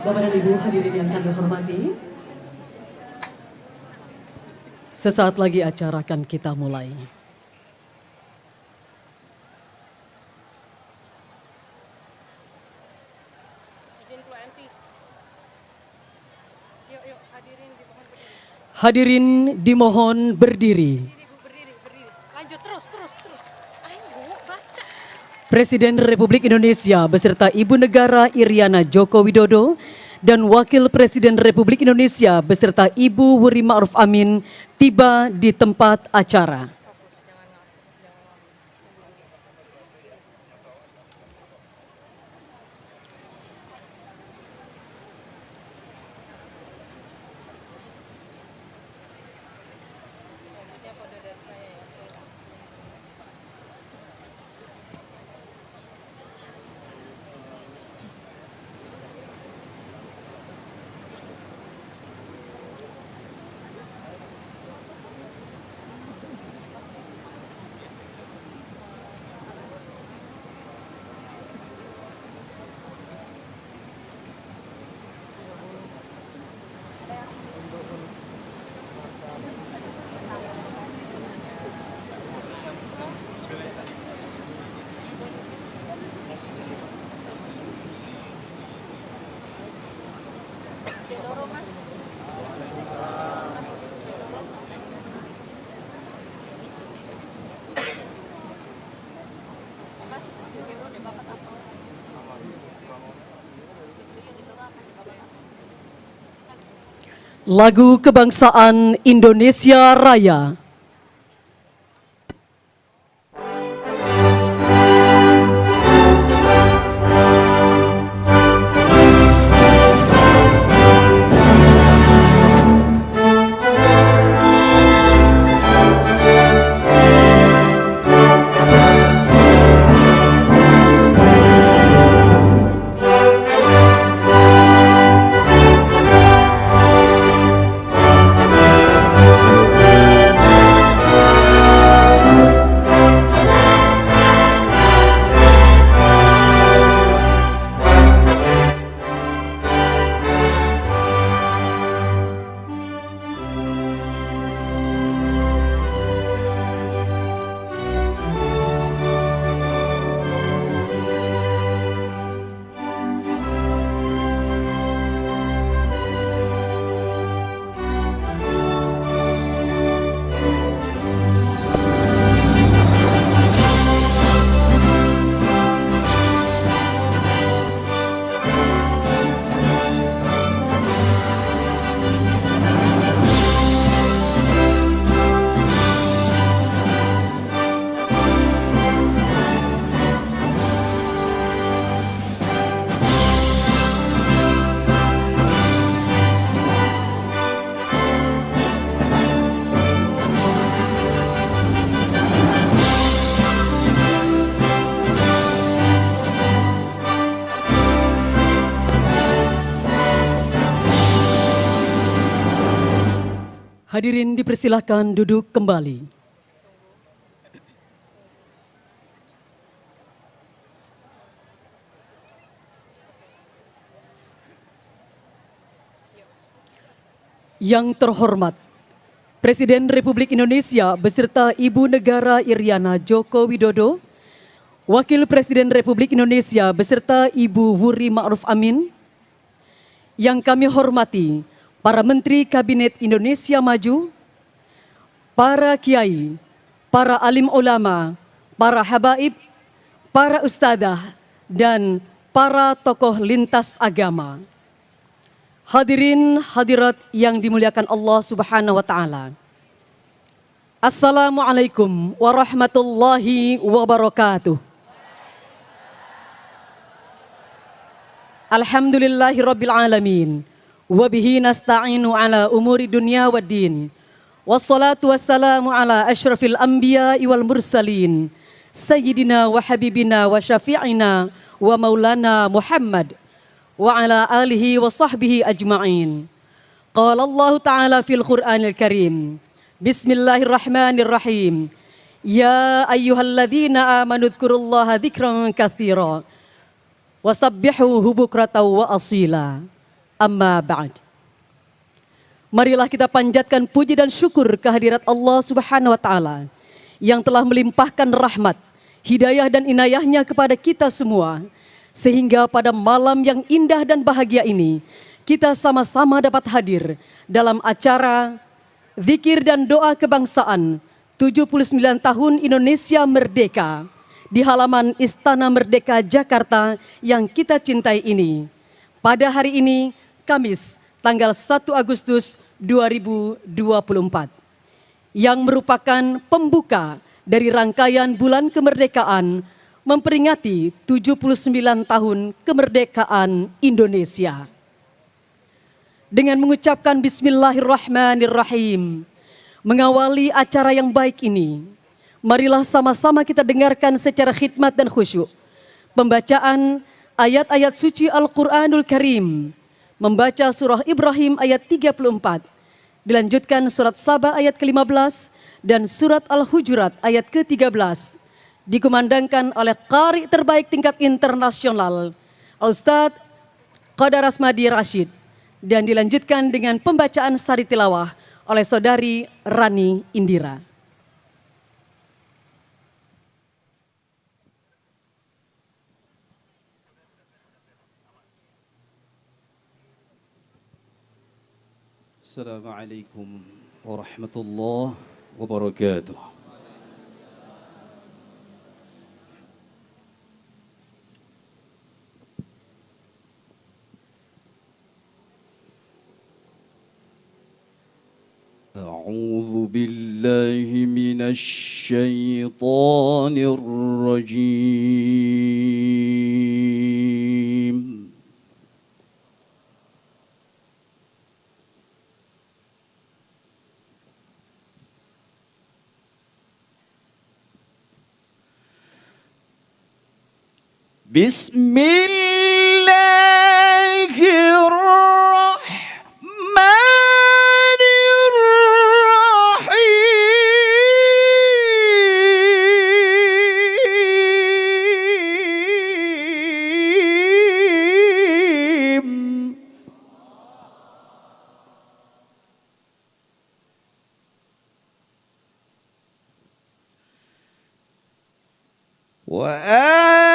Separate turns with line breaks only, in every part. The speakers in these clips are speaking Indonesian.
Bapak dan Ibu hadirin yang kami hormati, sesaat lagi acara akan kita mulai. Hadirin dimohon berdiri.
Lanjut terus. Ayo baca.
Presiden Republik Indonesia beserta Ibu Negara Iriana Joko Widodo dan Wakil Presiden Republik Indonesia beserta Ibu Wuri Ma'ruf Amin tiba di tempat acara. Lagu Kebangsaan Indonesia Raya. Hadirin dipersilahkan duduk kembali. Yang terhormat Presiden Republik Indonesia beserta Ibu Negara Iriana Joko Widodo, Wakil Presiden Republik Indonesia beserta Ibu Wuri Ma'ruf Amin, yang kami hormati para Menteri Kabinet Indonesia Maju, para kiai, para alim ulama, para habaib, para ustadzah, dan para tokoh lintas agama. Hadirin hadirat yang dimuliakan Allah Subhanahu wa taala. Assalamualaikum warahmatullahi wabarakatuh. Alhamdulillahirabbil alamin. Wabihi nasta'inu ala umuri dunya waddin. Wassalatu wassalamu ala asyrafil anbiya wal mursalin. Sayyidina wa habibina wa syafi'ina wa maulana Muhammad. Wa ala alihi wa sahbihi ajma'in. Qala Allah Ta'ala fil Qur'anil Karim. Bismillahirrahmanirrahim. Ya ayyuhalladzina amanu dzkurullaha dzikran katsira. Wasabbihuhu bukratan wa asila. Amma ba'd. Marilah kita panjatkan puji dan syukur kehadirat Allah Subhanahu wa taala yang telah melimpahkan rahmat, hidayah dan inayahnya kepada kita semua, sehingga pada malam yang indah dan bahagia ini kita sama-sama dapat hadir dalam acara zikir dan doa kebangsaan 79 tahun Indonesia Merdeka di halaman Istana Merdeka Jakarta yang kita cintai ini. Pada hari ini Kamis, tanggal 1 Agustus 2024, yang merupakan pembuka dari rangkaian bulan kemerdekaan memperingati 79 tahun kemerdekaan Indonesia. Dengan mengucapkan Bismillahirrahmanirrahim, mengawali acara yang baik ini, marilah sama-sama kita dengarkan secara khidmat dan khusyuk pembacaan ayat-ayat suci Al-Quranul Karim. Membaca surah Ibrahim ayat 34, dilanjutkan surat Saba ayat ke-15 dan surat Al-Hujurat ayat ke-13, dikumandangkan oleh qari terbaik tingkat internasional, Ustadz Qadar Asmadi Rashid, dan dilanjutkan dengan pembacaan sari tilawah oleh saudari Rani Indira.
Assalamualaikum warahmatullahi wabarakatuh. أعوذ بالله من الشيطان الرجيم. بسم الله الرحمن الرحيم. وآتاكم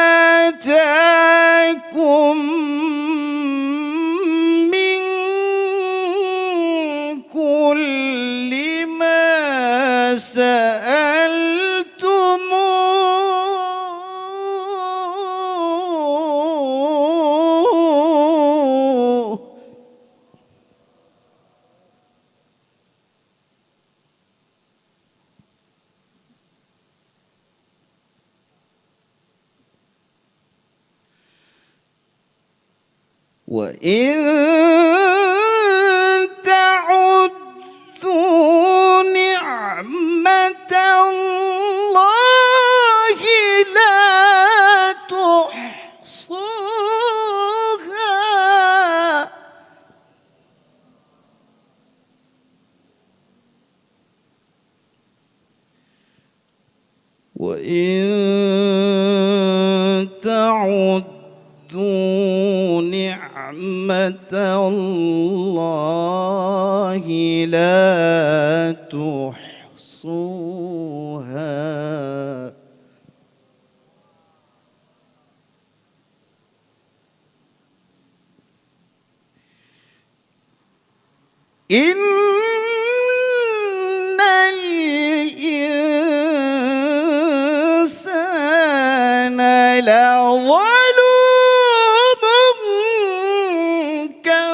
من كل ما سألتموه وإن تعدوا نعمة الله لا تحصوها. وإن تعدوا نعمة الله لا تحصوها. إن الإنسان لظلوم كفار.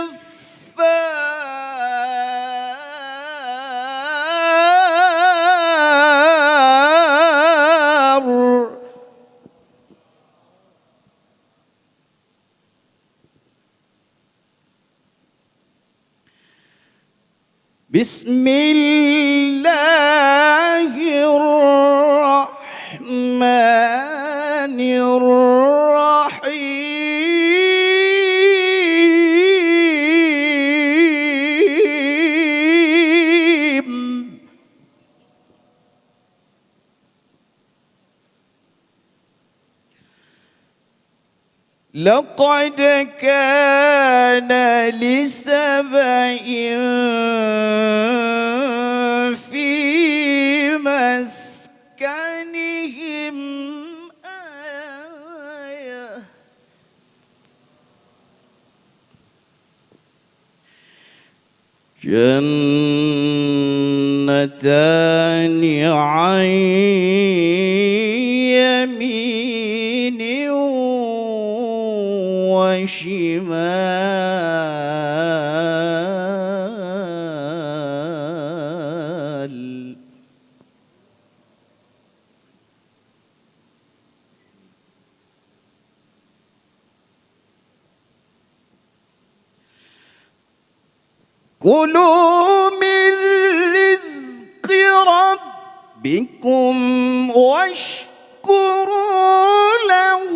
بسم الله الرحمن الرحيم. لقد كان لسبإ في مسكنهم آية جنتان عن يمين وشمال. كلوا من رزق ربكم واشكروا له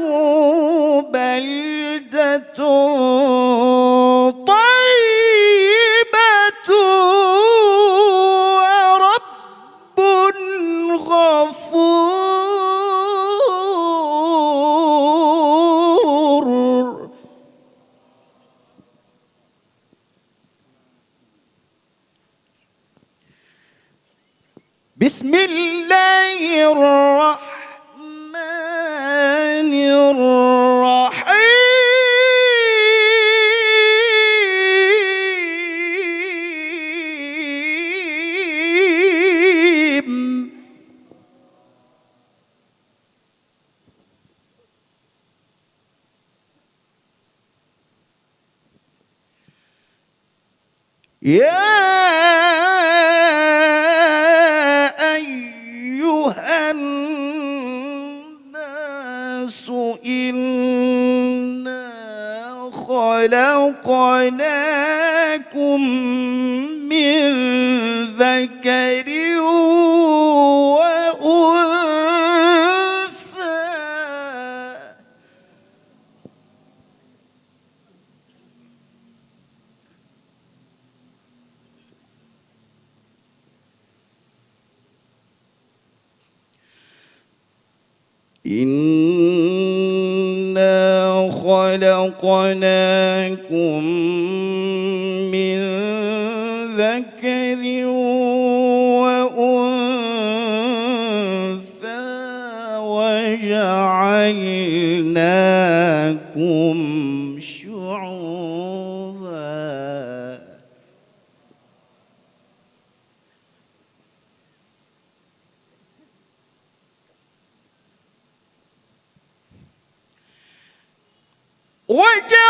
بلدة طيبة ورب غفور. بسم الله الرحمن الرحيم. يا خلقناكم من ذكر وأنثى إنا خلقناكم من ذكر وأنثى وجعلناكم شعوبا وجعلناكم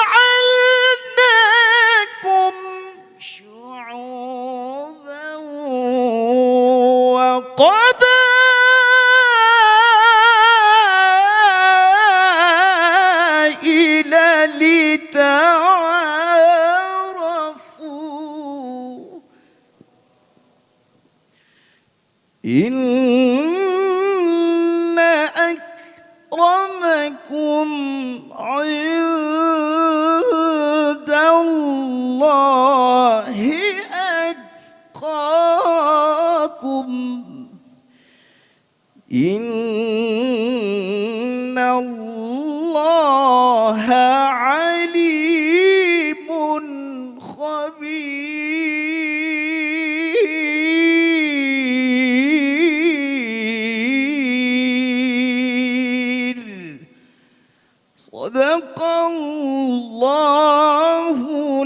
شعوبا وقبائل لتعارفوا إن أكرمكم عند الله أتقاكم إن الله عليم خبير صدق الله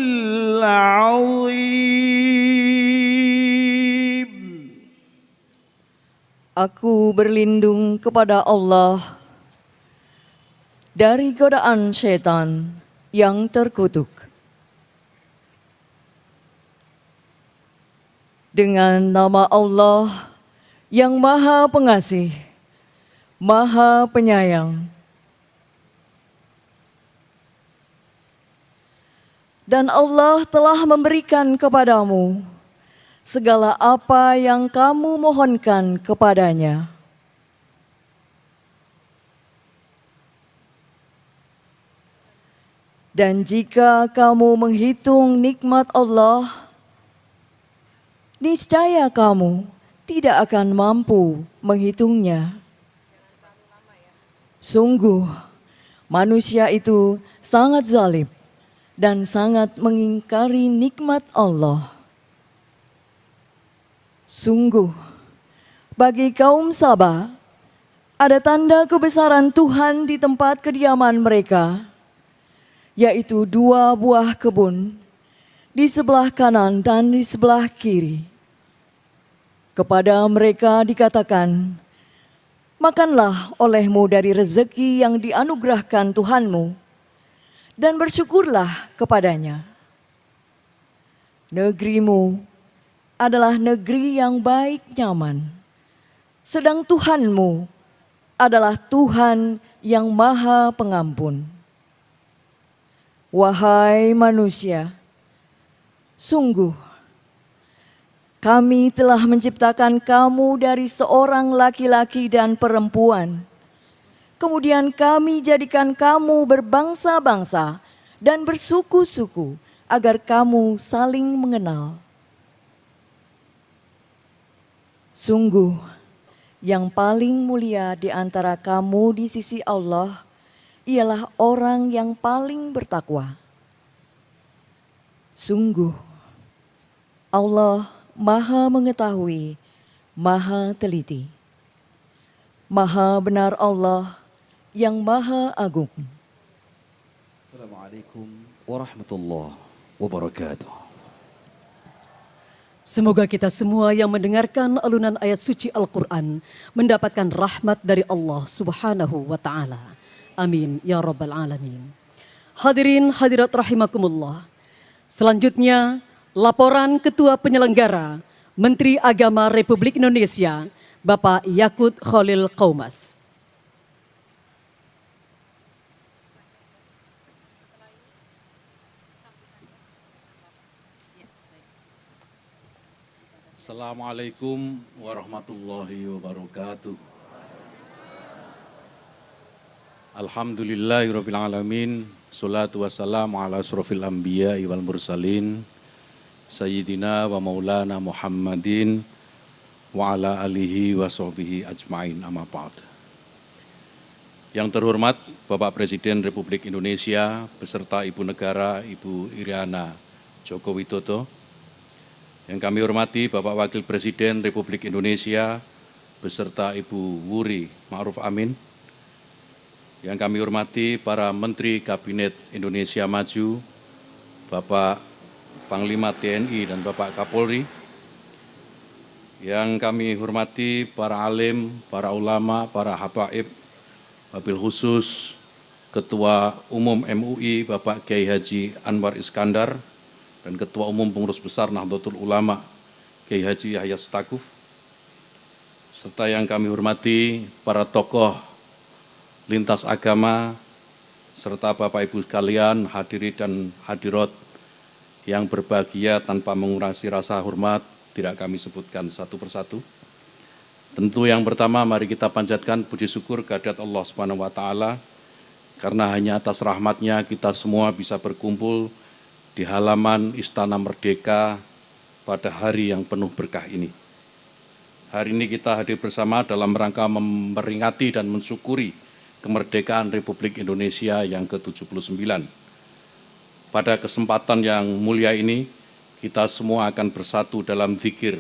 العظيم.
Aku berlindung kepada Allah dari godaan syaitan yang terkutuk. Dengan nama Allah yang Maha Pengasih, Maha Penyayang. Dan Allah telah memberikan kepadamu segala apa yang kamu mohonkan kepadanya. Dan jika kamu menghitung nikmat Allah, niscaya kamu tidak akan mampu menghitungnya. Sungguh, manusia itu sangat zalim dan sangat mengingkari nikmat Allah. Sungguh, bagi kaum Sabah, ada tanda kebesaran Tuhan di tempat kediaman mereka, yaitu 2 buah kebun di sebelah kanan dan di sebelah kiri. Kepada mereka dikatakan, makanlah olehmu dari rezeki yang dianugerahkan Tuhanmu, dan bersyukurlah kepadanya. Negerimu adalah negeri yang baik nyaman, sedang Tuhanmu adalah Tuhan yang Maha Pengampun. Wahai manusia, sungguh kami telah menciptakan kamu dari seorang laki-laki dan perempuan. Kemudian kami jadikan kamu berbangsa-bangsa dan bersuku-suku agar kamu saling mengenal. Sungguh, yang paling mulia di antara kamu di sisi Allah ialah orang yang paling bertakwa. Sungguh, Allah Maha mengetahui, Maha teliti. Maha benar Allah yang Maha agung.
Assalamualaikum warahmatullahi wabarakatuh.
Semoga kita semua yang mendengarkan alunan ayat suci Al-Quran mendapatkan rahmat dari Allah Subhanahu wa Ta'ala. Amin ya Rabbal Alamin. Hadirin hadirat rahimakumullah. Selanjutnya, laporan Ketua Penyelenggara Menteri Agama Republik Indonesia, Bapak Yakut Khalil Qaumas.
Assalamualaikum warahmatullahi wabarakatuh. Alhamdulillahirabbil alamin. Sholatu wassalamu ala asrofil anbiya wal mursalin Sayyidina wa maulana Muhammadin wa ala alihi wa sahbihi ajmain, amma ba'd. Yang terhormat Bapak Presiden Republik Indonesia beserta Ibu Negara Ibu Iriana Joko Widodo. Yang kami hormati Bapak Wakil Presiden Republik Indonesia beserta Ibu Wuri Ma'ruf Amin. Yang kami hormati para Menteri Kabinet Indonesia Maju, Bapak Panglima TNI dan Bapak Kapolri. Yang kami hormati para alim, para ulama, para habaib, wabil khusus Ketua Umum MUI Bapak Kiai Haji Anwar Iskandar, dan Ketua Umum Pengurus Besar Nahdlatul Ulama Kiai Haji Yahya Stakuf, serta yang kami hormati para tokoh lintas agama, serta Bapak Ibu sekalian hadirin dan hadirat yang berbahagia, tanpa mengurangi rasa hormat, tidak kami sebutkan satu persatu. Tentu yang pertama mari kita panjatkan puji syukur kehadirat Allah Subhanahu wa Ta'ala, karena hanya atas rahmatnya kita semua bisa berkumpul di halaman Istana Merdeka pada hari yang penuh berkah ini. Hari ini kita hadir bersama dalam rangka memperingati dan mensyukuri kemerdekaan Republik Indonesia yang ke-79. Pada kesempatan yang mulia ini, kita semua akan bersatu dalam zikir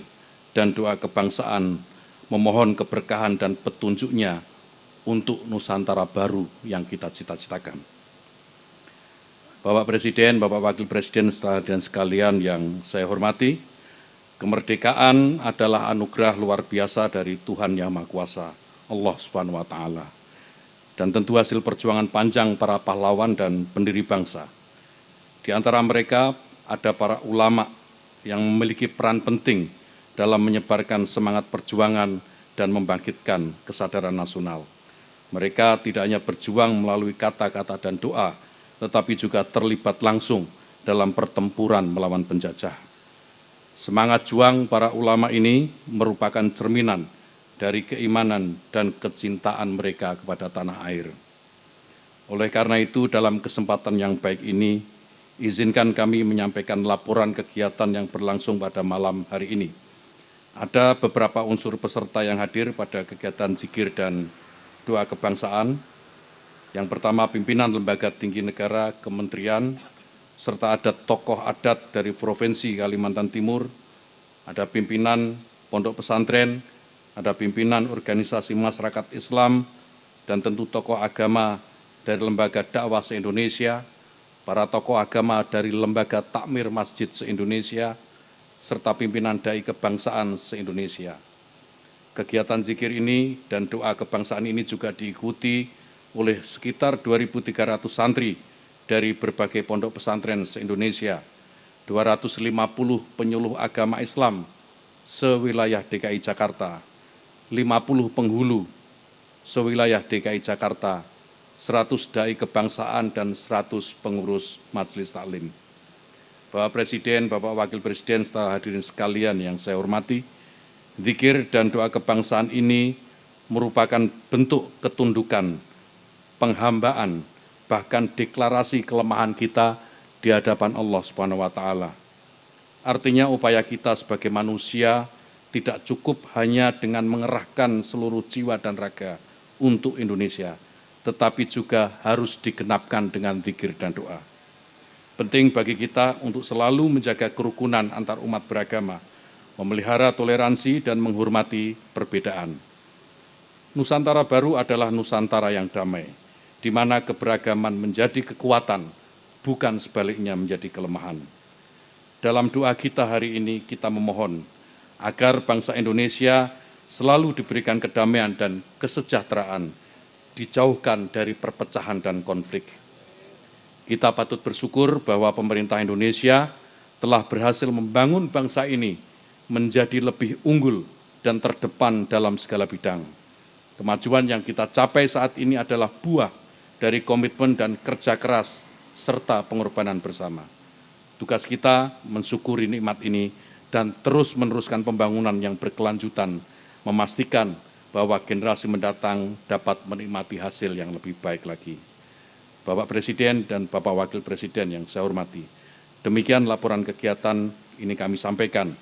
dan doa kebangsaan, memohon keberkahan dan petunjuknya untuk Nusantara baru yang kita cita-citakan. Bapak Presiden, Bapak Wakil Presiden, dan sekalian yang saya hormati, kemerdekaan adalah anugerah luar biasa dari Tuhan Yang Maha Kuasa, Allah Subhanahu wa Ta'ala. Dan tentu hasil perjuangan panjang para pahlawan dan pendiri bangsa. Di antara mereka ada para ulama yang memiliki peran penting dalam menyebarkan semangat perjuangan dan membangkitkan kesadaran nasional. Mereka tidak hanya berjuang melalui kata-kata dan doa, tetapi juga terlibat langsung dalam pertempuran melawan penjajah. Semangat juang para ulama ini merupakan cerminan dari keimanan dan kecintaan mereka kepada tanah air. Oleh karena itu, dalam kesempatan yang baik ini, izinkan kami menyampaikan laporan kegiatan yang berlangsung pada malam hari ini. Ada beberapa unsur peserta yang hadir pada kegiatan zikir dan doa kebangsaan. Yang pertama, pimpinan lembaga tinggi negara, kementerian, serta ada tokoh adat dari Provinsi Kalimantan Timur, ada pimpinan pondok pesantren, ada pimpinan organisasi masyarakat Islam, dan tentu tokoh agama dari Lembaga Dakwah se-Indonesia, para tokoh agama dari Lembaga Takmir Masjid se-Indonesia, serta pimpinan dai kebangsaan se-Indonesia. Kegiatan zikir ini dan doa kebangsaan ini juga diikuti oleh sekitar 2.300 santri dari berbagai pondok pesantren se-Indonesia, 250 penyuluh agama Islam sewilayah DKI Jakarta, 50 penghulu sewilayah DKI Jakarta, 100 dai kebangsaan, dan 100 pengurus majelis taklim. Bapak Presiden, Bapak Wakil Presiden, serta hadirin sekalian yang saya hormati, zikir dan doa kebangsaan ini merupakan bentuk ketundukan, penghambaan, bahkan deklarasi kelemahan kita di hadapan Allah Subhanahu wa Ta'ala. Artinya upaya kita sebagai manusia tidak cukup hanya dengan mengerahkan seluruh jiwa dan raga untuk Indonesia, tetapi juga harus digenapkan dengan zikir dan doa. Penting bagi kita untuk selalu menjaga kerukunan antar umat beragama, memelihara toleransi dan menghormati perbedaan. Nusantara baru adalah Nusantara yang damai, di mana keberagaman menjadi kekuatan, bukan sebaliknya menjadi kelemahan. Dalam doa kita hari ini, kita memohon agar bangsa Indonesia selalu diberikan kedamaian dan kesejahteraan, dijauhkan dari perpecahan dan konflik. Kita patut bersyukur bahwa pemerintah Indonesia telah berhasil membangun bangsa ini menjadi lebih unggul dan terdepan dalam segala bidang. Kemajuan yang kita capai saat ini adalah buah dari komitmen dan kerja keras serta pengorbanan bersama. Tugas kita mensyukuri nikmat ini dan terus meneruskan pembangunan yang berkelanjutan, memastikan bahwa generasi mendatang dapat menikmati hasil yang lebih baik lagi. Bapak Presiden dan Bapak Wakil Presiden yang saya hormati, demikian laporan kegiatan ini kami sampaikan.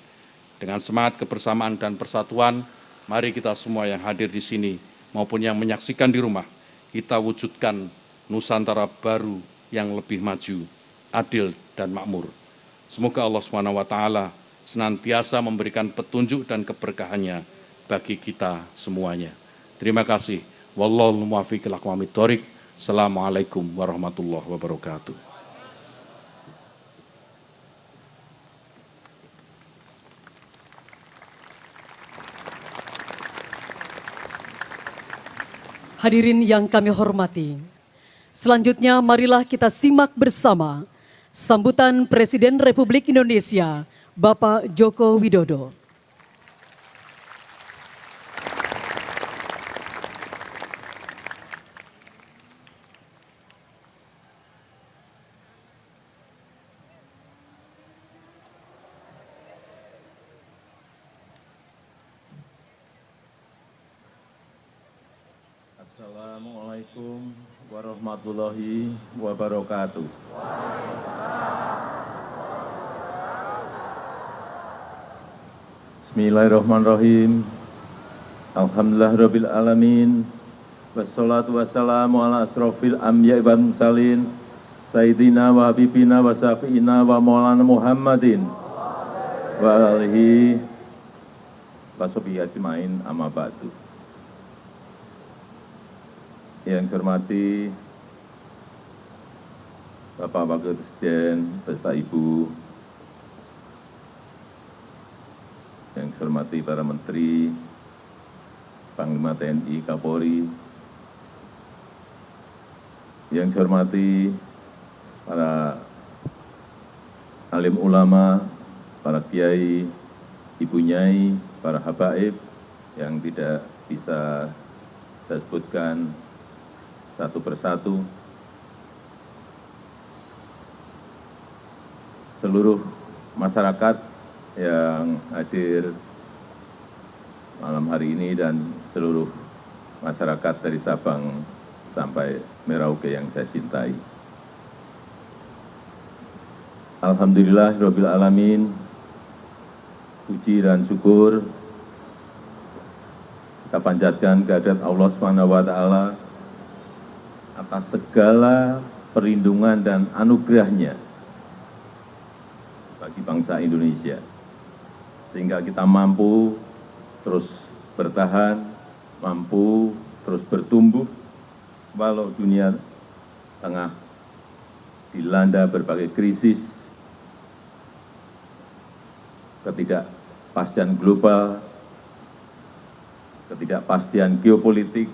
Dengan semangat kebersamaan dan persatuan, mari kita semua yang hadir di sini maupun yang menyaksikan di rumah, kita wujudkan Nusantara baru yang lebih maju, adil dan makmur. Semoga Allah SWT senantiasa memberikan petunjuk dan keberkahannya bagi kita semuanya. Terima kasih. Wallahul muwaffiq ila aqwamit thoriq. Assalamualaikum warahmatullahi wabarakatuh.
Hadirin yang kami hormati, selanjutnya marilah kita simak bersama sambutan Presiden Republik Indonesia, Bapak Joko Widodo.
Assalamualaikum warahmatullahi wabarakatuh. Bismillahirrahmanirrahim. Alhamdulillahirabbil alamin. Wassalatu wassalamu ala asrofil anbiya'i wal mursalin sayyidina wa habibina wa syafi'ina wa maulana Muhammadin wa alihi wa sahbihi ajmain, amma ba'du. Yang saya hormati Bapak Wakil Presiden beserta Ibu, yang saya hormati para Menteri, Panglima TNI, Kapolri, yang saya hormati para alim ulama, para kiai, ibu nyai, para habaib yang tidak bisa saya sebutkan satu persatu, seluruh masyarakat yang hadir malam hari ini dan seluruh masyarakat dari Sabang sampai Merauke yang saya cintai. Alhamdulillahirabbil alamin. Puji dan syukur kita panjatkan kehadirat Allah SWT atas segala perlindungan dan anugerahnya bagi bangsa Indonesia, sehingga kita mampu terus bertahan, mampu terus bertumbuh, walau dunia tengah dilanda berbagai krisis, ketidakpastian global, ketidakpastian geopolitik,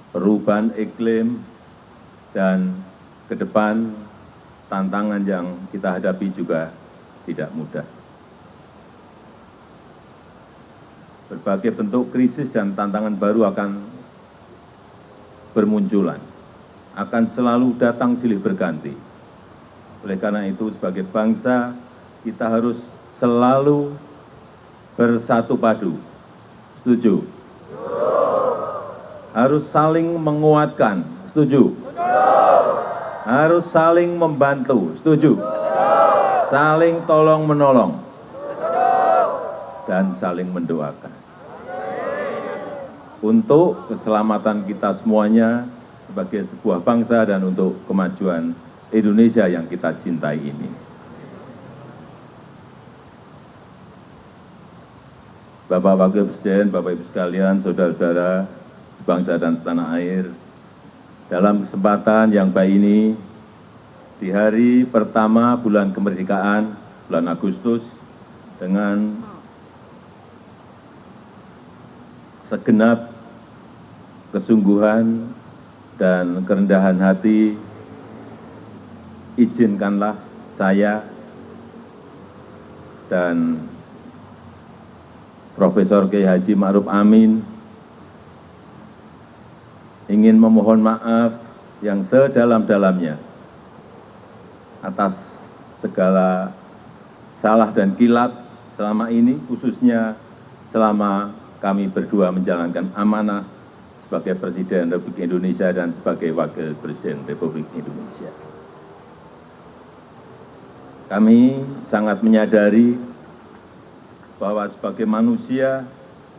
perubahan iklim, dan ke depan tantangan yang kita hadapi juga tidak mudah. Berbagai bentuk krisis dan tantangan baru akan bermunculan, akan selalu datang silih berganti. Oleh karena itu, sebagai bangsa, kita harus selalu bersatu padu. Setuju? Harus saling menguatkan. Setuju? Harus saling membantu. Setuju? Saling tolong menolong. Dan saling mendoakan. Untuk keselamatan kita semuanya sebagai sebuah bangsa dan untuk kemajuan Indonesia yang kita cintai ini. Bapak Wakil Presiden, Bapak Ibu sekalian, saudara-saudara sebangsa dan setanah air, dalam kesempatan yang baik ini, di hari pertama bulan kemerdekaan, bulan Agustus, dengan segenap kesungguhan dan kerendahan hati, izinkanlah saya dan Profesor Kiai Haji Ma'ruf Amin ingin memohon maaf yang sedalam-dalamnya atas segala salah dan kilap selama ini, khususnya selama kami berdua menjalankan amanah sebagai Presiden Republik Indonesia dan sebagai Wakil Presiden Republik Indonesia. Kami sangat menyadari bahwa sebagai manusia,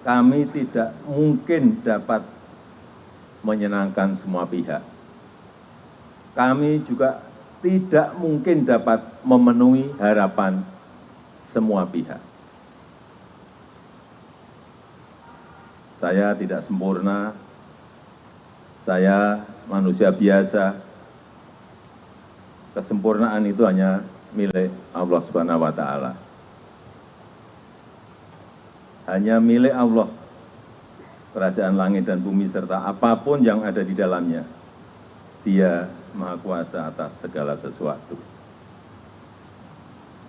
kami tidak mungkin dapat menyenangkan semua pihak. Kami juga tidak mungkin dapat memenuhi harapan semua pihak. Saya tidak sempurna, saya manusia biasa. Kesempurnaan itu hanya milik Allah Subhanahu wa Ta'ala. Hanya milik Allah, kerajaan langit dan bumi serta apapun yang ada di dalamnya. Dia Maha Kuasa atas segala sesuatu.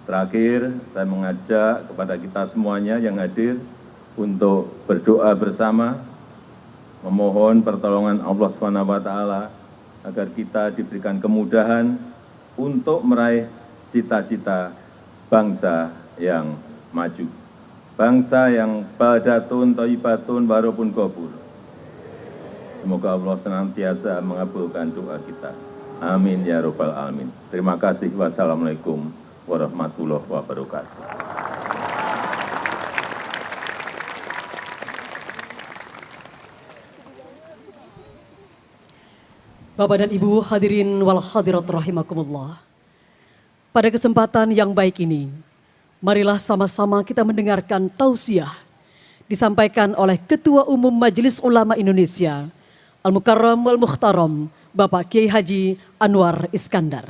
Terakhir, saya mengajak kepada kita semuanya yang hadir untuk berdoa bersama, memohon pertolongan Allah SWT agar kita diberikan kemudahan untuk meraih cita-cita bangsa yang maju. Bangsa yang badatun, thayyibatun, warupun qabul. Semoga Allah senantiasa mengabulkan doa kita. Amin ya rabbal alamin. Terima kasih. Wassalamualaikum warahmatullahi wabarakatuh.
Bapak dan Ibu hadirin wal hadirat rahimakumullah. Pada kesempatan yang baik ini, marilah sama-sama kita mendengarkan tausiah disampaikan oleh Ketua Umum Majelis Ulama Indonesia, Al-Mukarram wal Mukhtaram, Bapak Kiai Haji Anwar Iskandar.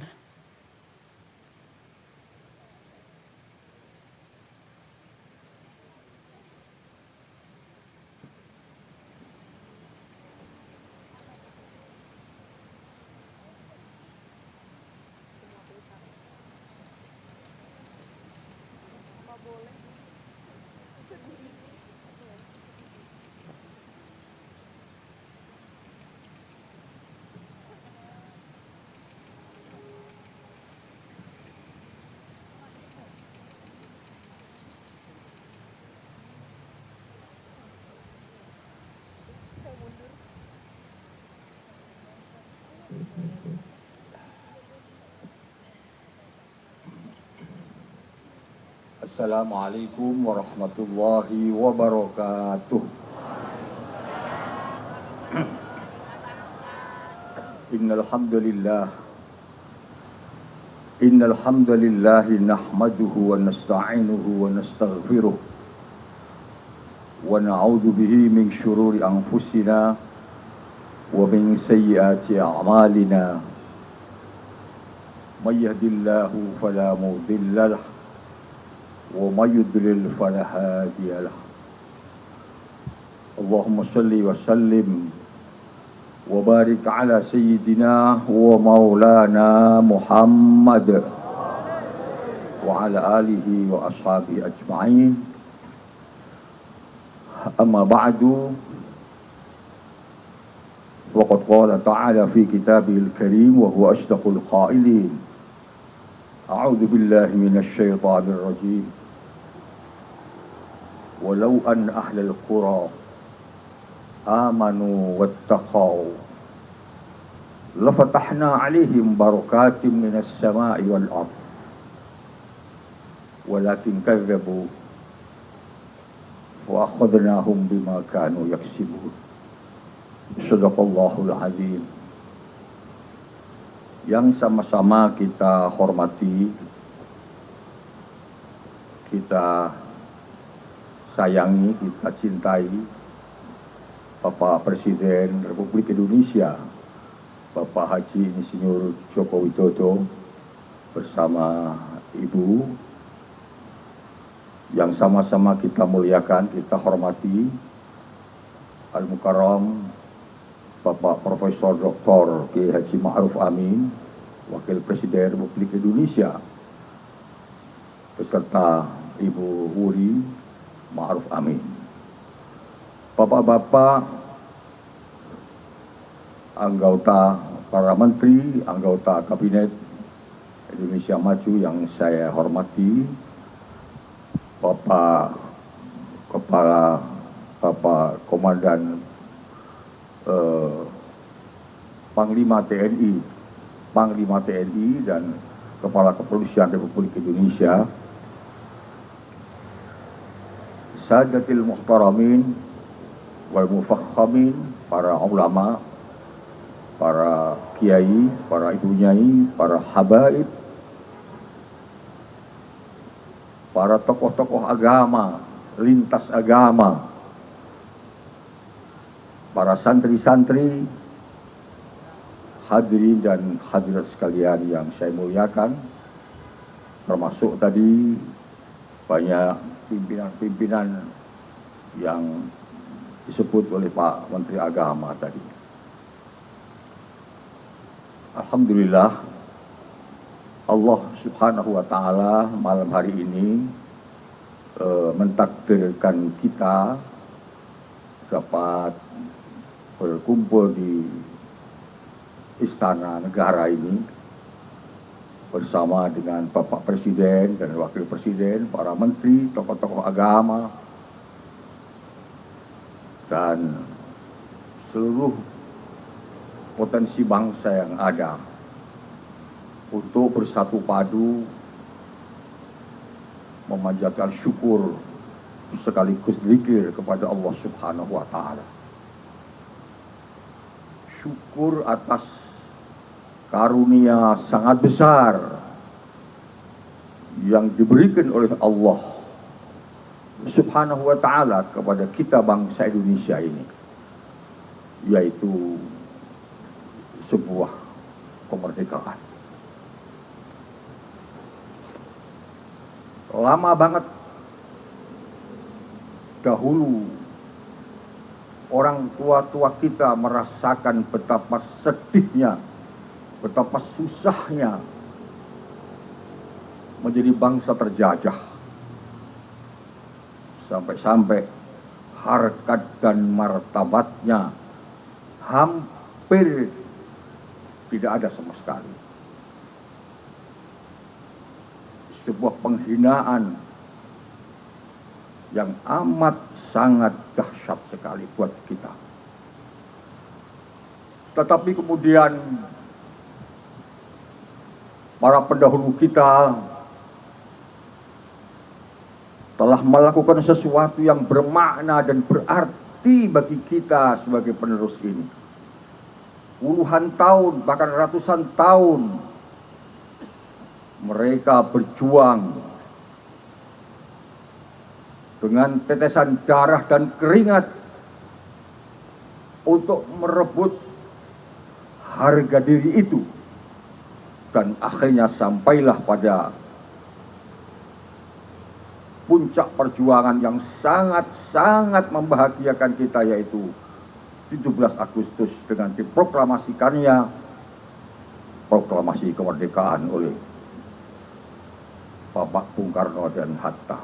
Assalamualaikum warahmatullahi wabarakatuh. Innal hamdalillah nahmaduhu wa nasta'inuhu wa nastaghfiruh wa na'udzu bihi min shururi anfusina wa min sayyiati a'malina. May yahdihillahu fala mudilla lahu وَمَا يُضْلِلْ فَلَا هَادِيَ لَهُ. اللهم صل وسلم وبارك على سيدنا ومولانا محمد وعلى آله وأصحابه أجمعين. أما بعد وقد قال تعالى في كتابه الكريم وهو أصدق القائلين: أعوذ بالله من الشيطان الرجيم. ولو أن أهل القرى آمنوا واتقوا لفتحنا عليهم بركات من السماء والأرض ولكن كذبوا وأخذناهم بما كانوا يكسبون. صدق الله العظيم. Yang sama-sama kita hormati, kita sayangi, kita cintai Bapak Presiden Republik Indonesia, Bapak Haji Insinyur Joko Widodo bersama Ibu, yang sama-sama kita muliakan, kita hormati Al-Mukarram Bapak Profesor Dr. Kiai Haji Ma'ruf Amin, Wakil Presiden Republik Indonesia, beserta Ibu Wuri Ma'ruf Amin. Bapak-bapak, anggota para menteri, anggota Kabinet Indonesia Maju yang saya hormati, Bapak Kepala, Bapak Komandan Panglima TNI dan Kepala Kepolisian Republik Indonesia, Sadatil Muhtaramin wal Mufakhamin, para ulama, para kiai, para ibu nyai, para habaib, para tokoh-tokoh agama, lintas agama, para santri-santri, hadirin dan hadirat sekalian yang saya muliakan, termasuk tadi banyak pimpinan-pimpinan yang disebut oleh Pak Menteri Agama tadi. Alhamdulillah, Allah Subhanahu wa Ta'ala malam hari ini mentakdirkan kita dapat berkumpul di Istana Negara ini bersama dengan Bapak Presiden dan Wakil Presiden, para menteri, tokoh-tokoh agama, dan seluruh potensi bangsa yang ada untuk bersatu padu memanjatkan syukur sekaligus zikir kepada Allah Subhanahu wa Ta'ala. Syukur atas karunia sangat besar yang diberikan oleh Allah Subhanahu wa Ta'ala kepada kita bangsa Indonesia ini, yaitu sebuah kemerdekaan. Lama banget dahulu orang tua-tua kita merasakan betapa sedihnya, betapa susahnya menjadi bangsa terjajah. Sampai-sampai harkat dan martabatnya hampir tidak ada sama sekali. Sebuah penghinaan yang amat sangat dahsyat sekali buat kita. Tetapi kemudian para pendahulu kita telah melakukan sesuatu yang bermakna dan berarti bagi kita sebagai penerus ini. Puluhan tahun, bahkan ratusan tahun mereka berjuang dengan tetesan darah dan keringat untuk merebut harga diri itu, dan akhirnya sampailah pada puncak perjuangan yang sangat-sangat membahagiakan kita, yaitu 17 Agustus dengan diproklamasikannya proklamasi kemerdekaan oleh Bapak Bung Karno dan Hatta.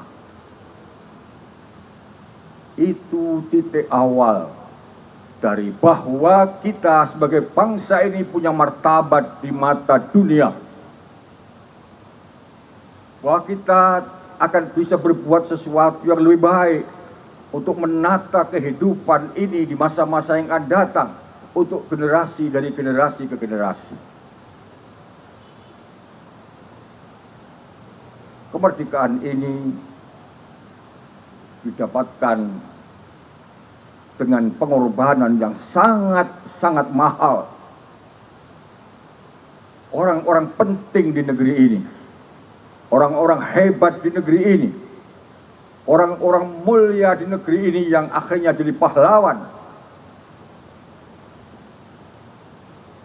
Itu titik awal dari bahwa kita sebagai bangsa ini punya martabat di mata dunia, bahwa kita akan bisa berbuat sesuatu yang lebih baik untuk menata kehidupan ini di masa-masa yang akan datang, untuk generasi dari generasi ke generasi. Kemerdekaan ini didapatkan dengan pengorbanan yang sangat-sangat mahal. Orang-orang penting di negeri ini, orang-orang hebat di negeri ini, orang-orang mulia di negeri ini yang akhirnya jadi pahlawan,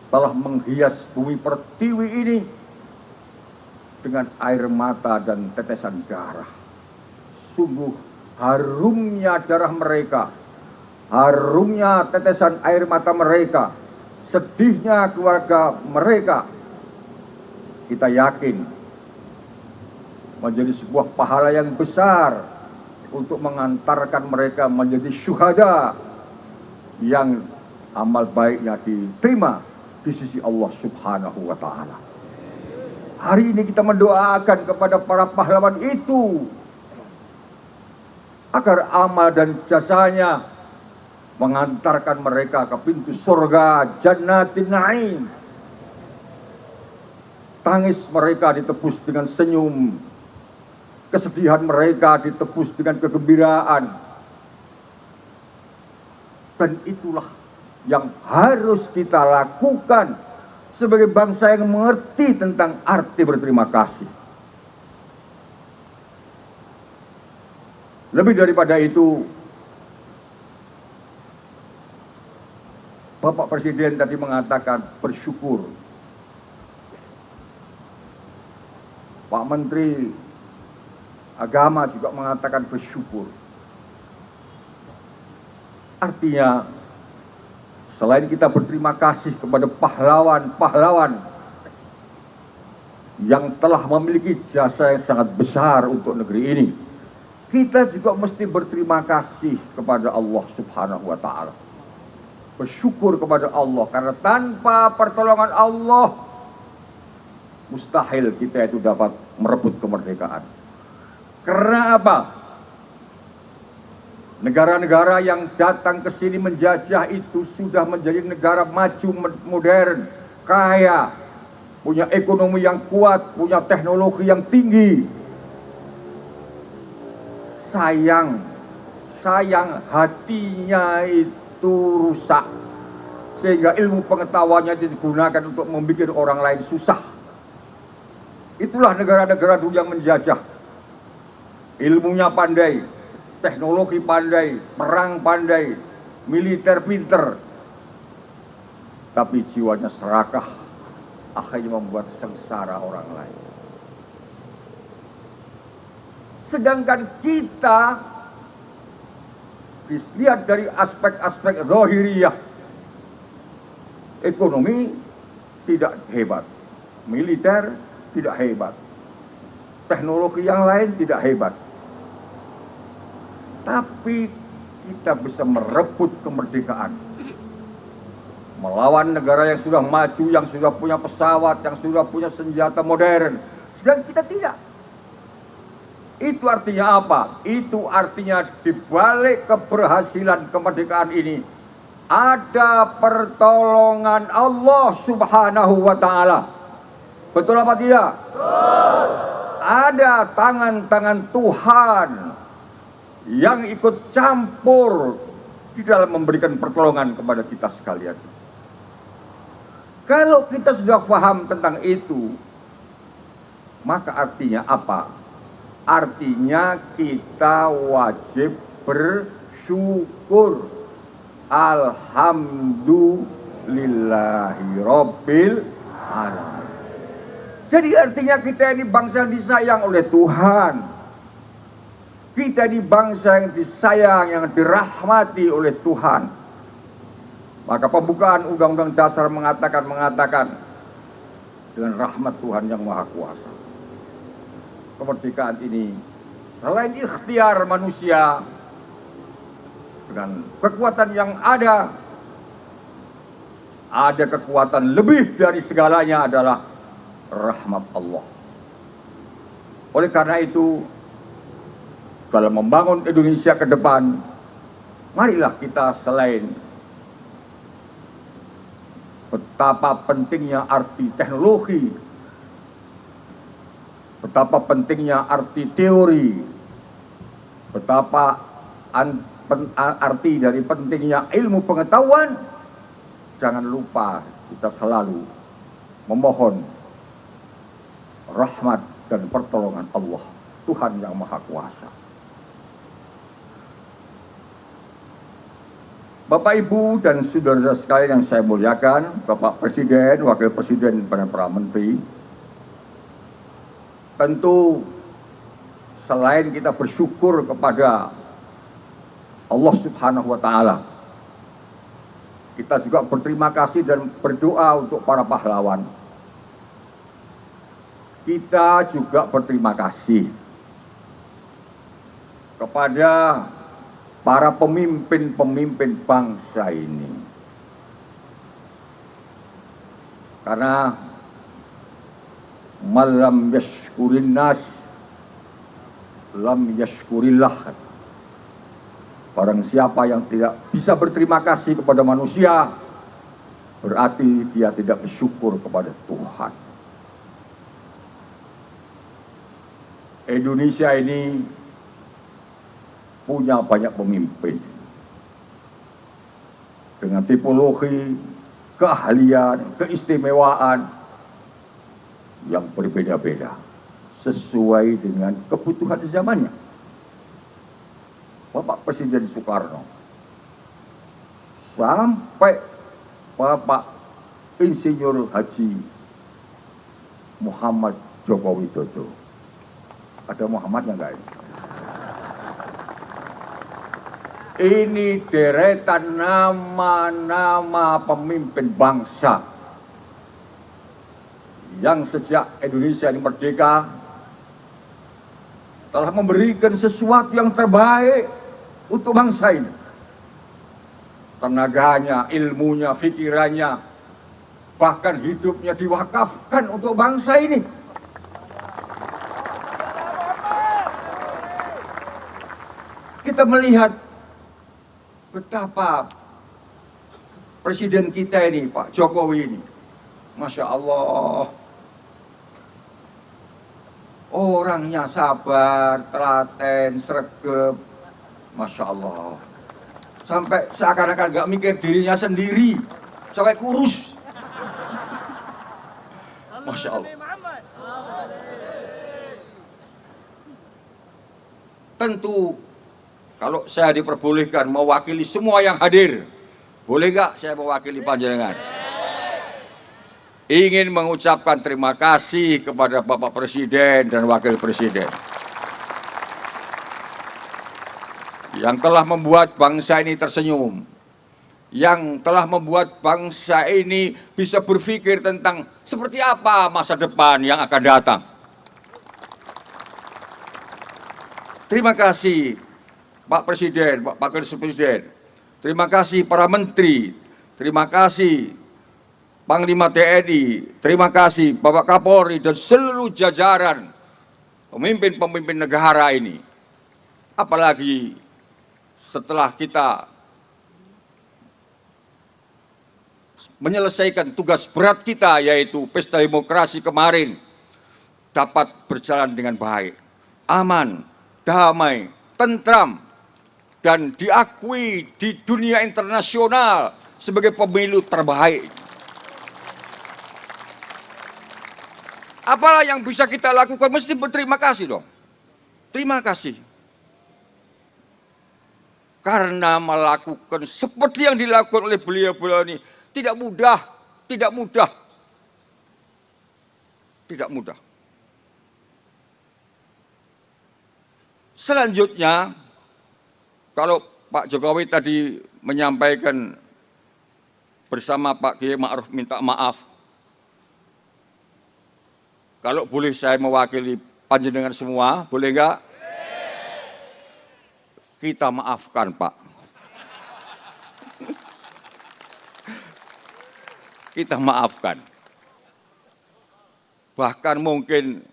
telah menghias bumi pertiwi ini dengan air mata dan tetesan darah. Sungguh harumnya darah mereka, harumnya tetesan air mata mereka, sedihnya keluarga mereka, kita yakin menjadi sebuah pahala yang besar untuk mengantarkan mereka menjadi syuhada yang amal baiknya diterima di sisi Allah Subhanahu wa Ta'ala. Hari ini kita mendoakan kepada para pahlawan itu agar amal dan jasanya mengantarkan mereka ke pintu surga Jannatin Na'im. Tangis mereka ditebus dengan senyum, kesedihan mereka ditebus dengan kegembiraan. Dan itulah yang harus kita lakukan sebagai bangsa yang mengerti tentang arti berterima kasih. Lebih daripada itu, Bapak Presiden tadi mengatakan bersyukur. Pak Menteri Agama juga mengatakan bersyukur. Artinya, selain kita berterima kasih kepada pahlawan-pahlawan yang telah memiliki jasa yang sangat besar untuk negeri ini, kita juga mesti berterima kasih kepada Allah Subhanahu wa Ta'ala. Bersyukur kepada Allah, karena tanpa pertolongan Allah mustahil kita itu dapat merebut kemerdekaan. Karena apa? Negara-negara yang datang ke sini menjajah itu sudah menjadi negara maju, modern, kaya, punya ekonomi yang kuat, punya teknologi yang tinggi. Sayang hatinya itu rusak, sehingga ilmu pengetahuannya digunakan untuk membuat orang lain susah. Itulah negara-negara dulu yang menjajah. Ilmunya pandai, teknologi pandai, perang pandai, militer pinter, tapi jiwanya serakah, akhirnya membuat sengsara orang lain. Sedangkan kita dilihat dari aspek-aspek zahiriyah, ekonomi tidak hebat, militer tidak hebat, teknologi yang lain tidak hebat, tapi kita bisa merebut kemerdekaan, melawan negara yang sudah maju, yang sudah punya pesawat, yang sudah punya senjata modern, sedang kita tidak. Itu artinya apa? Itu artinya di balik keberhasilan kemerdekaan ini ada pertolongan Allah Subhanahu wa Ta'ala. Betul apa tidak? Betul. Ada tangan-tangan Tuhan yang ikut campur di dalam memberikan pertolongan kepada kita sekalian. Kalau kita sudah paham tentang itu, maka artinya apa? Artinya kita wajib bersyukur. Alhamdulillahirabbil alamin. Jadi artinya kita ini bangsa yang disayang oleh Tuhan. Kita ini bangsa yang disayang, yang dirahmati oleh Tuhan. Maka pembukaan Undang-Undang Dasar mengatakan dengan rahmat Tuhan yang Maha Kuasa, kemerdekaan ini selain ikhtiar manusia, dengan kekuatan yang ada kekuatan lebih dari segalanya adalah rahmat Allah. Oleh karena itu, dalam membangun Indonesia ke depan, marilah kita selain betapa pentingnya arti teknologi, betapa pentingnya arti teori, betapa arti dari pentingnya ilmu pengetahuan, jangan lupa kita selalu memohon rahmat dan pertolongan Allah, Tuhan yang Maha Kuasa. Bapak, Ibu, dan saudara sekalian yang saya muliakan, Bapak Presiden, Wakil Presiden, dan para Menteri, tentu selain kita bersyukur kepada Allah Subhanahu wa Ta'ala, kita juga berterima kasih dan berdoa untuk para pahlawan. Kita juga berterima kasih kepada para pemimpin-pemimpin bangsa ini, karena malam yashkurin nas lam yashkurillah. Barang siapa yang tidak bisa berterima kasih kepada manusia, berarti dia tidak bersyukur kepada Tuhan. Indonesia ini punya banyak pemimpin dengan tipologi, keahlian, keistimewaan yang berbeda-beda sesuai dengan kebutuhan zamannya. Bapak Presiden Soekarno sampai Bapak Insinyur Haji Muhammad Joko Widodo. Ada Muhammadnya enggak ini? Ini deretan nama-nama pemimpin bangsa yang sejak Indonesia ini merdeka telah memberikan sesuatu yang terbaik untuk bangsa ini. Tenaganya, ilmunya, pikirannya, bahkan hidupnya diwakafkan untuk bangsa ini. Kita melihat betapa presiden kita ini, Pak Jokowi ini, Masya Allah, orangnya sabar, telaten, sregep, Masya Allah. Sampai seakan-akan gak mikir dirinya sendiri, sampai kurus. Masya Allah. Tentu kalau saya diperbolehkan mewakili semua yang hadir, boleh gak saya mewakili panjenengan? Ingin mengucapkan terima kasih kepada Bapak Presiden dan Wakil Presiden yang telah membuat bangsa ini tersenyum, yang telah membuat bangsa ini bisa berpikir tentang seperti apa masa depan yang akan datang. Terima kasih Pak Presiden, Pak Wakil Presiden, terima kasih para menteri, terima kasih Panglima TNI, terima kasih Bapak Kapolri dan seluruh jajaran pemimpin-pemimpin negara ini. Apalagi setelah kita menyelesaikan tugas berat kita, yaitu pesta demokrasi kemarin, dapat berjalan dengan baik, aman, damai, tentram, dan diakui di dunia internasional sebagai pemilu terbaik. Apalah yang bisa kita lakukan? Mesti berterima kasih dong. Terima kasih. Karena melakukan seperti yang dilakukan oleh beliau-beliau ini tidak mudah, tidak mudah. Tidak mudah. Selanjutnya, kalau Pak Jokowi tadi menyampaikan bersama Pak Kiai Ma'ruf minta maaf. Kalau boleh saya mewakili panjenengan semua, boleh enggak? Kita maafkan, Pak. Kita maafkan. Bahkan mungkin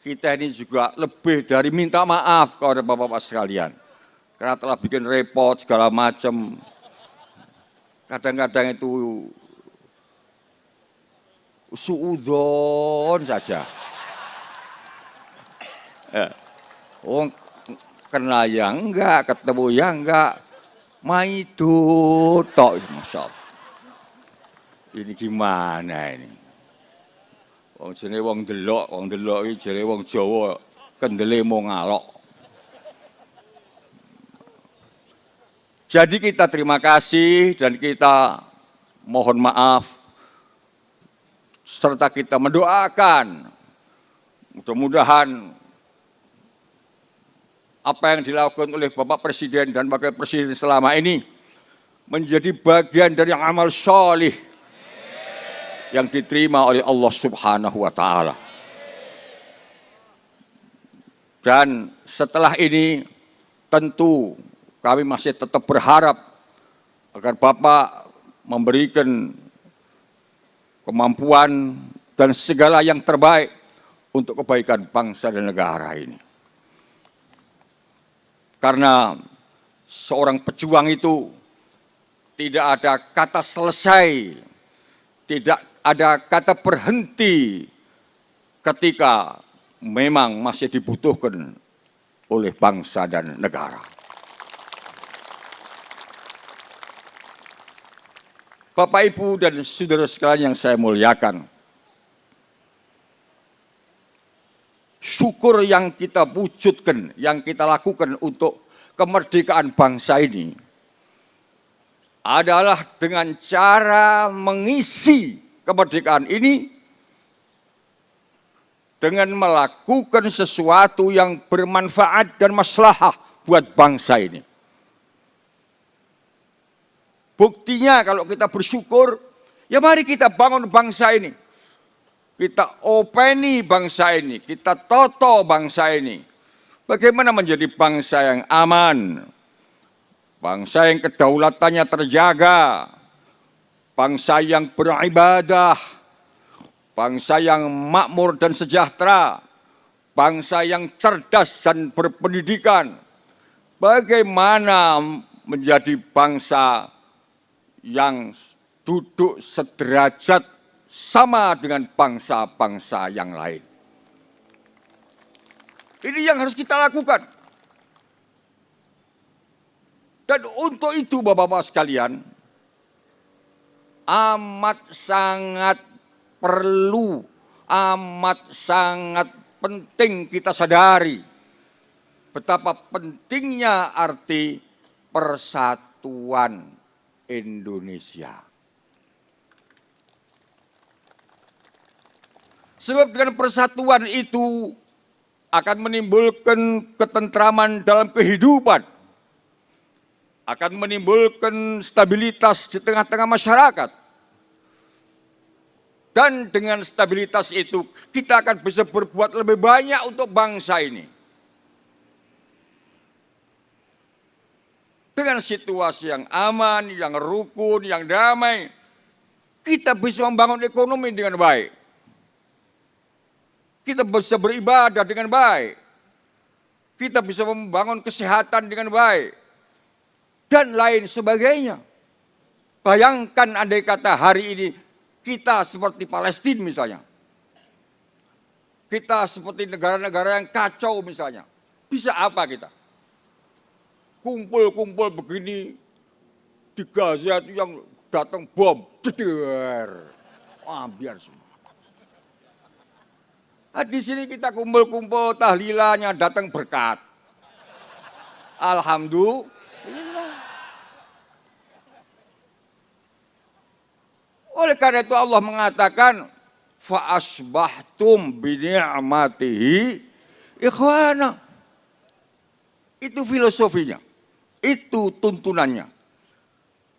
kita ini juga lebih dari minta maaf kepada Bapak-Bapak sekalian. Karena telah bikin repot segala macam. Kadang-kadang itu suudon saja. Oh, kena ya enggak, ketemu ya enggak, maidu tok, Masya Allah. Ini gimana ini? Wong jenenge wong delok iki jenenge wong Jawa, kendele mau ngalok. Jadi kita terima kasih dan kita mohon maaf serta kita mendoakan mudah-mudahan apa yang dilakukan oleh Bapak Presiden dan Wakil Presiden selama ini menjadi bagian dari amal sholih yang diterima oleh Allah Subhanahu wa Ta'ala. Dan setelah ini tentu kami masih tetap berharap agar Bapak memberikan kemampuan dan segala yang terbaik untuk kebaikan bangsa dan negara ini. Karena seorang pejuang itu tidak ada kata selesai, tidak ada kata berhenti ketika memang masih dibutuhkan oleh bangsa dan negara. Bapak, Ibu, dan saudara sekalian yang saya muliakan, syukur yang kita wujudkan, yang kita lakukan untuk kemerdekaan bangsa ini adalah dengan cara mengisi kemerdekaan ini dengan melakukan sesuatu yang bermanfaat dan maslahah buat bangsa ini. Buktinya kalau kita bersyukur, ya mari kita bangun bangsa ini. Kita openi bangsa ini, kita toto bangsa ini. Bagaimana menjadi bangsa yang aman, bangsa yang kedaulatannya terjaga, bangsa yang beribadah, bangsa yang makmur dan sejahtera, bangsa yang cerdas dan berpendidikan. Bagaimana menjadi bangsa yang duduk sederajat sama dengan bangsa-bangsa yang lain. Ini yang harus kita lakukan. Dan untuk itu Bapak-Bapak sekalian, amat sangat perlu, amat sangat penting kita sadari betapa pentingnya arti persatuan Indonesia. Sebab dengan persatuan itu akan menimbulkan ketentraman dalam kehidupan, akan menimbulkan stabilitas di tengah-tengah masyarakat. Dan dengan stabilitas itu kita akan bisa berbuat lebih banyak untuk bangsa ini. Dengan situasi yang aman, yang rukun, yang damai, kita bisa membangun ekonomi dengan baik. Kita bisa beribadah dengan baik. Kita bisa membangun kesehatan dengan baik. Dan lain sebagainya. Bayangkan andai kata hari ini kita seperti Palestina misalnya. Kita seperti negara-negara yang kacau misalnya. Bisa apa kita? Kumpul-kumpul begini di Gaza itu yang datang bom, jeder, biar semua. Nah, di sini kita kumpul-kumpul tahlilannya datang berkat. Alhamdulillah. Oleh karena itu Allah mengatakan fa asbahtum bi ni'matihi ikhwana. Itu filosofinya. Itu tuntunannya.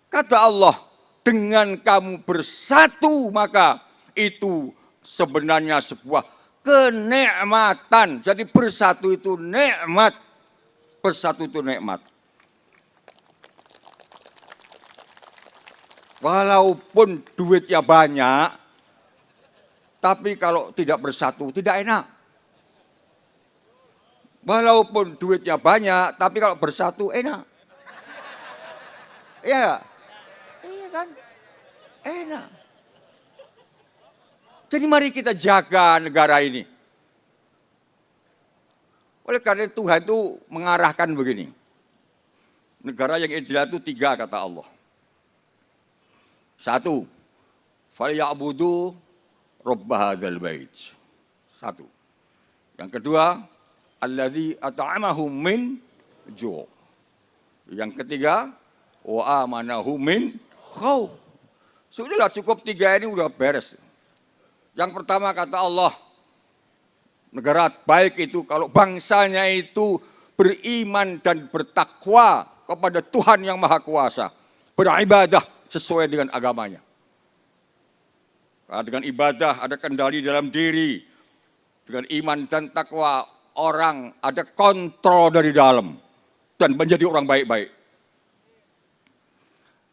Kata Allah, dengan kamu bersatu maka itu sebenarnya sebuah kenikmatan. Jadi bersatu itu nikmat. Bersatu itu nikmat. Walaupun duitnya banyak, tapi kalau tidak bersatu tidak enak. Walaupun duitnya banyak, tapi kalau bersatu enak. Iya, iya kan? Enak. Jadi mari kita jaga negara ini. Oleh karena itu Tuhan itu mengarahkan begini. Negara yang ideal itu 3 kata Allah. 1, falyabudu rabb hadzal bait. 1. Yang kedua, alladzi at'amahum min ju'. Yang ketiga, wa amanahum min khauf. Sudahlah cukup 3 ini udah beres. Yang pertama kata Allah, negara baik itu kalau bangsanya itu beriman dan bertakwa kepada Tuhan yang Maha Kuasa, beribadah sesuai dengan agamanya. Karena dengan ibadah ada kendali dalam diri, dengan iman dan takwa orang ada kontrol dari dalam dan menjadi orang baik-baik.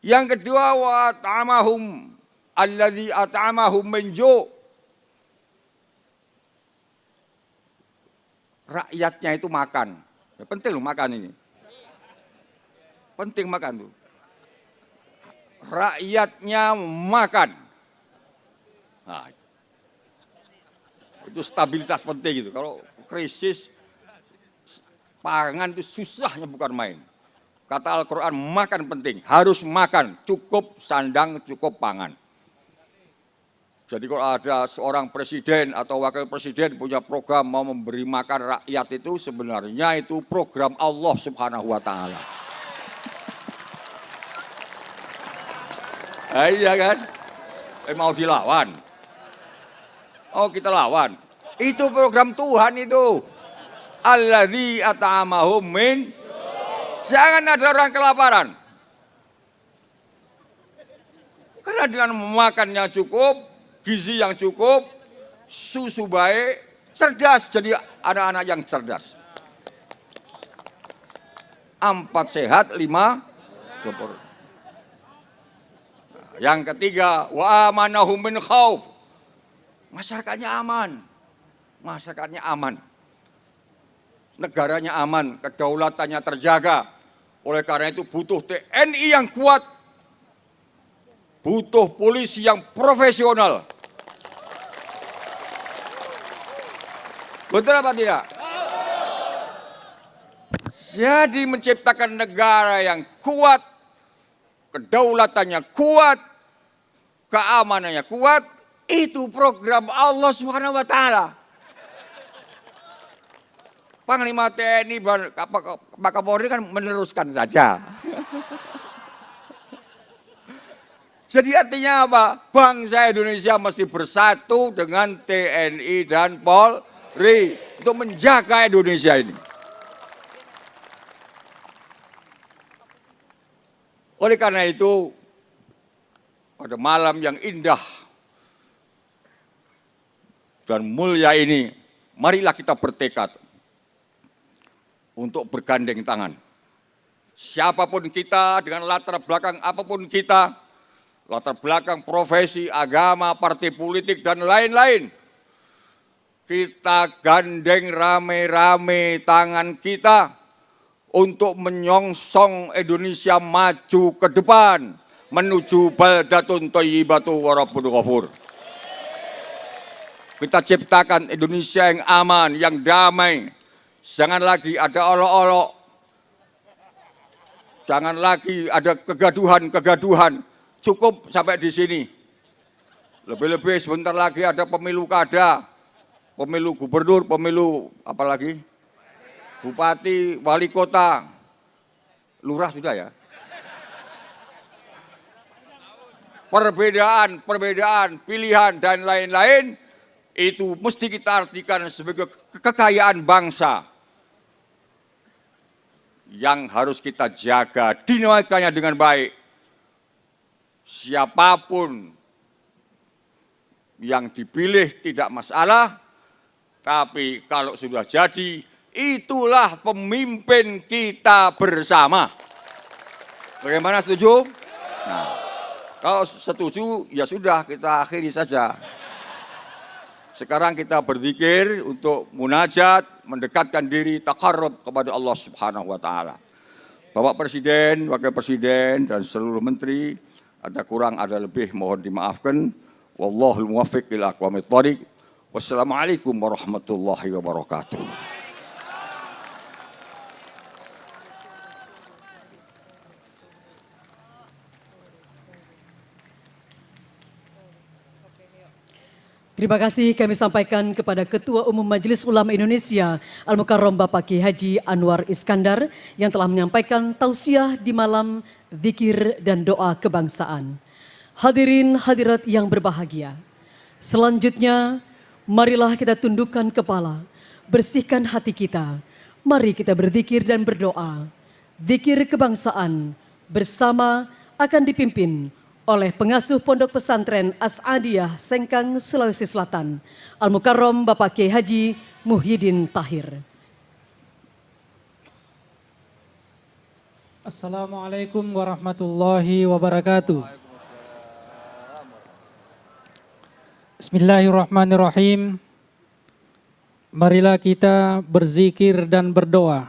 Yang kedua, wa at'amahum alladzi at'amahum min ju'. Rakyatnya itu makan. Ya, penting loh makan ini. penting makan tuh. Rakyatnya makan. Nah, itu stabilitas penting gitu. Kalau krisis pangan itu susahnya bukan main. Kata Al-Quran, makan penting, harus makan, cukup sandang, cukup pangan. Jadi kalau ada seorang presiden atau wakil presiden punya program mau memberi makan rakyat itu sebenarnya itu program Allah Subhanahu wa Ta'ala. Iya kan? Mau dilawan? Oh kita lawan. Itu program Tuhan itu. Alladzi at'amahum min. Jangan ada orang kelaparan. Karena dengan makan yang cukup, gizi yang cukup, susu baik, cerdas, jadi anak-anak yang cerdas. 4 sehat, 5 sempurna. Yang ketiga, wa amanahum min khauf. Masyarakatnya aman. Masyarakatnya aman. Negaranya aman, kedaulatannya terjaga. Oleh karena itu butuh TNI yang kuat. Butuh polisi yang profesional. Betul apa tidak? Jadi menciptakan negara yang kuat, kedaulatannya kuat, keamanannya kuat, itu program Allah Subhanahu wa Ta'ala. Panglima TNI, Pak Kapolri kan meneruskan saja. Jadi artinya apa? Bangsa Indonesia mesti bersatu dengan TNI dan Polri untuk menjaga Indonesia ini. Oleh karena itu, pada malam yang indah dan mulia ini, marilah kita bertekad untuk bergandeng tangan. Siapapun kita, dengan latar belakang apapun kita, latar belakang profesi, agama, partai politik, dan lain-lain, kita gandeng rame-rame tangan kita untuk menyongsong Indonesia maju ke depan, menuju baldatun thayyibatu wa rabbun ghafur. Kita ciptakan Indonesia yang aman, yang damai. Jangan lagi ada olok-olok. Jangan lagi ada kegaduhan-kegaduhan. Cukup sampai di sini. Lebih-lebih sebentar lagi ada pemilu kada, pemilu gubernur, pemilu apa lagi? Bupati, wali kota, lurah sudah ya. Perbedaan, pilihan dan lain-lain itu mesti kita artikan sebagai kekayaan bangsa yang harus kita jaga dinamikanya dengan baik. Siapapun yang dipilih tidak masalah, tapi kalau sudah jadi, itulah pemimpin kita bersama. Bagaimana, setuju? Nah, kalau setuju ya sudah, kita akhiri saja. Sekarang kita berzikir untuk munajat, mendekatkan diri, taqarrub kepada Allah Subhanahu wa Ta'ala. Bapak Presiden, Wakil Presiden, dan seluruh menteri, ada kurang, ada lebih, mohon dimaafkan. Wallahul muwaffiq ila aqwamit thoriq. Wassalamualaikum warahmatullahi wabarakatuh.
Terima kasih kami sampaikan kepada Ketua Umum Majelis Ulama Indonesia Al-Mukarram Bapak Kiai Haji Anwar Iskandar yang telah menyampaikan tausiah di malam zikir dan doa kebangsaan. Hadirin hadirat yang berbahagia. Selanjutnya, marilah kita tundukkan kepala, bersihkan hati kita. Mari kita berzikir dan berdoa. Zikir kebangsaan bersama akan dipimpin oleh pengasuh Pondok Pesantren As-Adiyah Sengkang, Sulawesi Selatan, Al-Mukarram Bapak Kiai Haji Muhyiddin Tahir.
Assalamualaikum warahmatullahi wabarakatuh. Bismillahirrahmanirrahim. Marilah kita berzikir dan berdoa.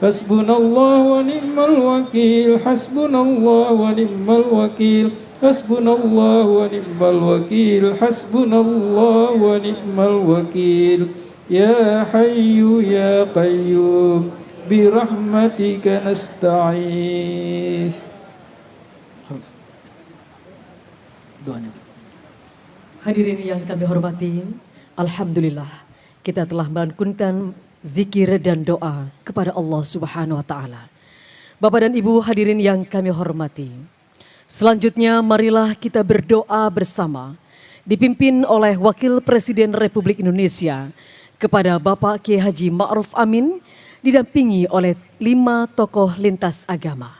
حسبنا الله ونعم الوكيل حسبنا الله ونعم الوكيل حسبنا الله ونعم الوكيل حسبنا الله ونعم الوكيل يا حي يا قيوم برحمتك نستعيذ.
Hadirin yang kami hormati, alhamdulillah kita telah melantunkan zikir dan doa kepada Allah Subhanahu wa taala. Bapak dan Ibu hadirin yang kami hormati, selanjutnya marilah kita berdoa bersama dipimpin oleh Wakil Presiden Republik Indonesia kepada Bapak Kiai Haji Ma'ruf Amin didampingi oleh 5 tokoh lintas agama.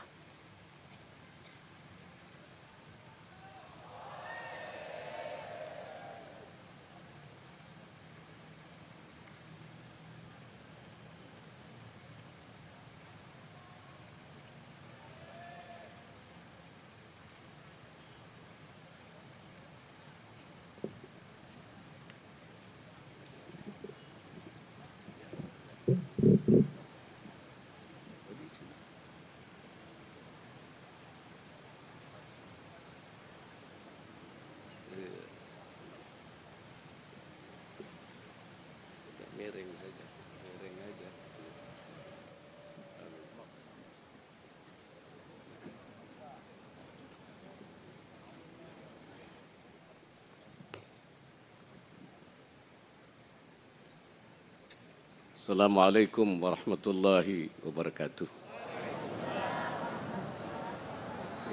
Assalamualaikum warahmatullahi wabarakatuh.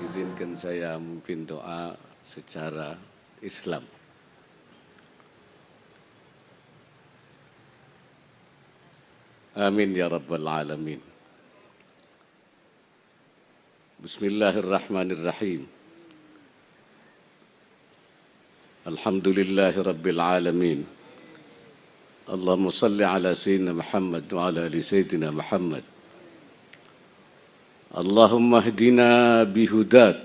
Izinkan saya memimpin doa secara Islam. Amin ya rabbal alamin. Bismillahirrahmanirrahim. Alhamdulillahi rabbil alamin. اللهم صل على سيدنا محمد وعلى آل سيدنا محمد. اللهم اهدنا بهداك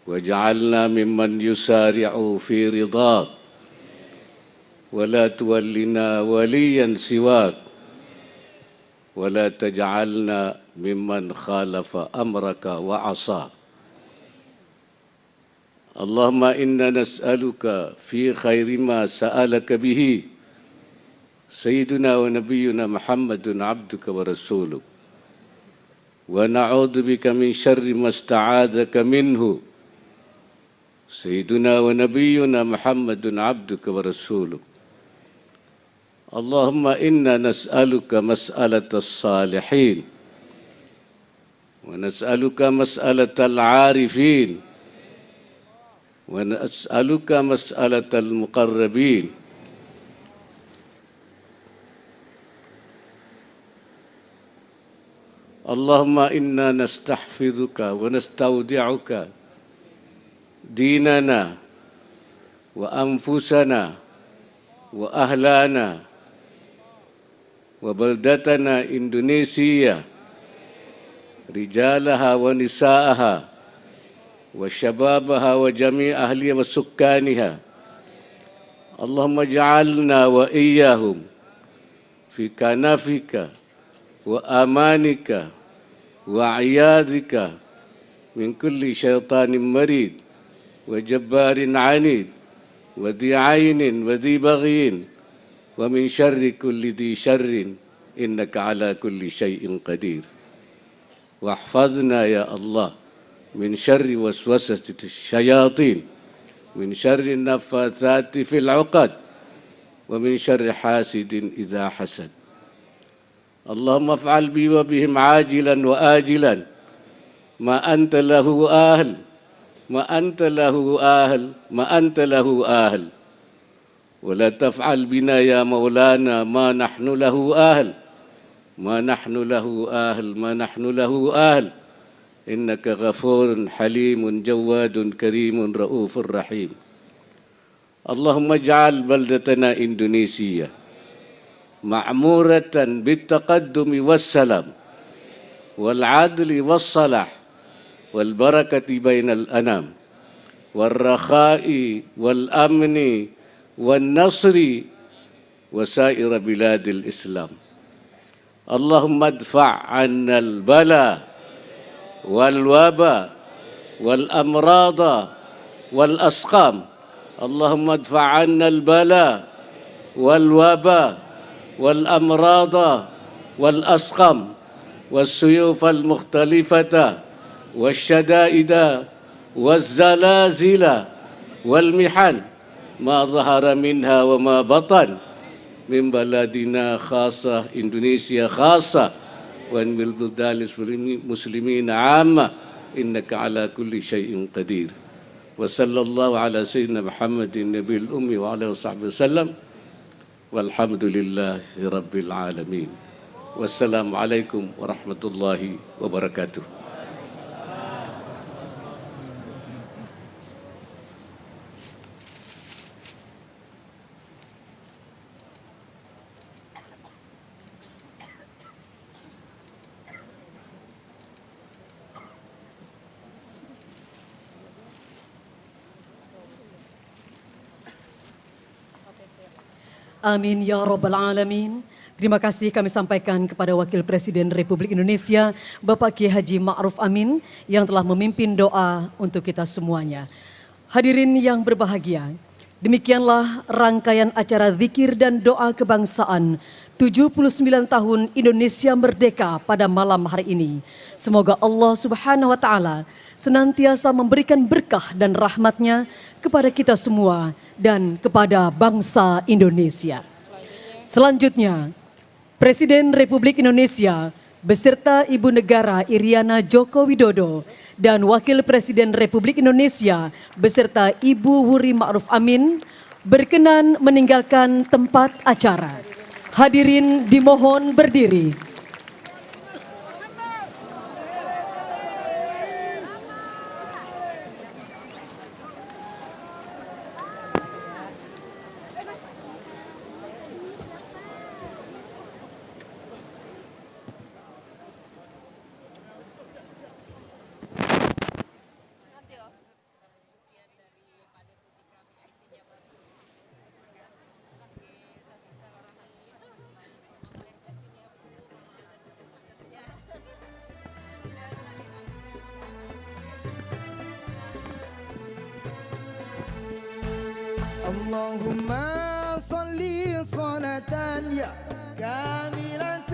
واجعلنا ممن يسارع في رضاك ولا تولنا وليا سواك ولا تجعلنا ممن خالف أمرك وعصاك. اللهم إنا نسألك في خير ما سألك به سيدنا ونبينا محمد عبدك ورسولك ونعوذ بك من شر ما استعاذك منه سيدنا ونبينا محمد عبدك ورسولك. اللهم إنا نسألك مسألة الصالحين ونسألك مسألة العارفين ونسألك مسألة المقربين. اللهم إنا نستحفظك ونستودعك ديننا وأنفسنا وأهلنا وبلدتنا إندونيسيا رجالها ونساءها وشبابها وجميع أهلها وسكانها. اللهم اجعلنا وإياهم في كنفك وأمانك وعياذك من كل شيطان مريد وجبار عنيد وذي عين وذي بغي ومن شر كل ذي شر إنك على كل شيء قدير. واحفظنا يا الله من شر وسوسة الشياطين من شر النفاثات في العقد ومن شر حاسد إذا حسد. اللهم افعل بي وبهم عاجلا وآجلا ما أنت له آهل ما أنت له آهل ما أنت له آهل ولا تفعل بنا يا مولانا ما نحن له آهل ما نحن له آهل ما نحن له آهل. إنك غفور حليم جواد كريم رؤوف رحيم. اللهم اجعل بلدتنا إندونيسيا معمورة بالتقدم والسلام والعدل والصلاح والبركة بين الأنام والرخاء والأمن والنصر وسائر بلاد الإسلام. اللهم ادفع عنا البلاء والوباء والأمراض والأسقام اللهم ادفع عنا البلاء والوباء والأمراض والأسقام والسيوف المختلفة والشدائد والزلازل والمحن ما ظهر منها وما بطن من بلدنا خاصة إندونيسيا خاصة ومن بلدان المسلمين عامة إنك على كل شيء قدير وصلى الله على سيدنا محمد النبي الأمي وعلى وصحبه وسلم والحمد لله رب العالمين والسلام عليكم ورحمة الله وبركاته.
Amin ya rabbal alamin. Terima kasih kami sampaikan kepada Wakil Presiden Republik Indonesia Bapak Kiai Haji Ma'ruf Amin yang telah memimpin doa untuk kita semuanya. Hadirin yang berbahagia, demikianlah rangkaian acara zikir dan doa kebangsaan 79 tahun Indonesia Merdeka pada malam hari ini. Semoga Allah Subhanahu wa taala senantiasa memberikan berkah dan rahmatnya kepada kita semua dan kepada bangsa Indonesia. Selanjutnya, Presiden Republik Indonesia beserta Ibu Negara Iriana Joko Widodo dan Wakil Presiden Republik Indonesia beserta Ibu Wuri Ma'ruf Amin berkenan meninggalkan tempat acara. Hadirin dimohon berdiri.
Allahumma salli salatan ya kamilatan